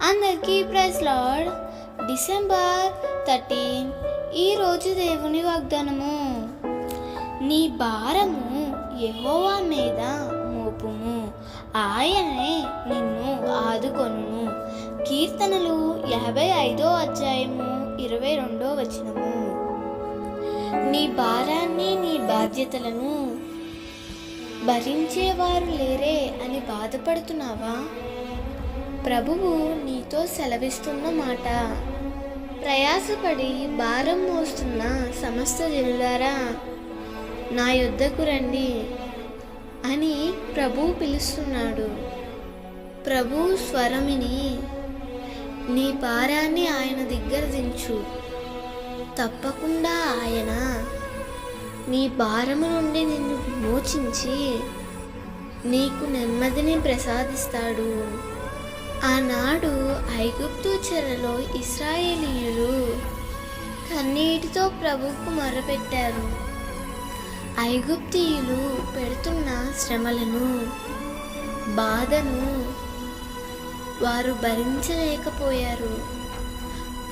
అందరికీ praise lord. December 13 ఈరోజు దేవుని వాగ్దానము. నీ భారము యెహోవా మీద మోపుము, ఆయనే నిన్ను ఆదుకొనును. కీర్తనలు 55వ అధ్యాయము 22వ వచనము. నీ భారాన్ని, నీ బాధ్యతలను భరించేవారు లేరే అని బాధపడుతున్నావా? ప్రభువు నీతో సెలవిస్తున్న మాట, ప్రయాసపడి భారం మోస్తున్న సమస్త జనులారా నా యొద్దకు రండి అని ప్రభువు పిలుస్తున్నాడు. ప్రభు స్వరమిని నీ భారాన్ని ఆయన దగ్గర దించు. తప్పకుండా ఆయన నీ భారము నుండి నిన్ను విమోచించి నీకు నెమ్మదిని ప్రసాదిస్తాడు. ఆనాడు ఐగుప్తు చెరలో ఇశ్రాయేలీయులు కన్నీటితో ప్రభువుకు మొర్రపెట్టారు. ఐగుప్తీయులు పెడుతున్న శ్రమలను, బాధను వారు భరించలేకపోయారు.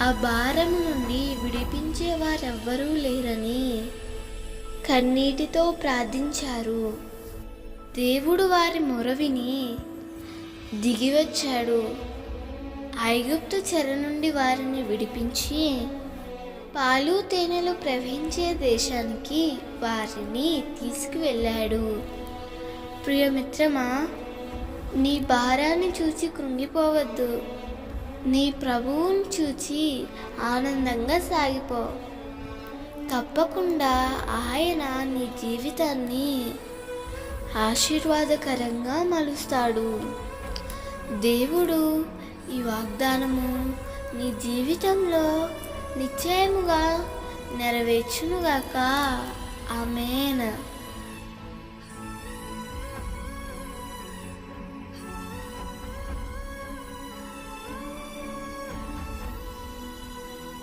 ఆ భారం నుండి విడిపించే వారెవ్వరూ లేరని కన్నీటితో ప్రార్థించారు. దేవుడు వారి మొర విని దిగివచ్చాడు. ఐగుప్తు చెర నుండి వారిని విడిపించి పాలు తేనెలు ప్రవహించే దేశానికి వారిని తీసుకువెళ్ళాడు. ప్రియమిత్రమా, నీ భారాన్ని చూచి కృంగిపోవద్దు. నీ ప్రభువుని చూచి ఆనందంగా సాగిపో. తప్పకుండా ఆయన నీ జీవితాన్ని ఆశీర్వాదకరంగా మలుస్తాడు. దేవుడు ఈ వాగ్దానము నీ జీవితంలో నిశ్చయముగా నెరవేర్చునుగాక. ఆమేన్.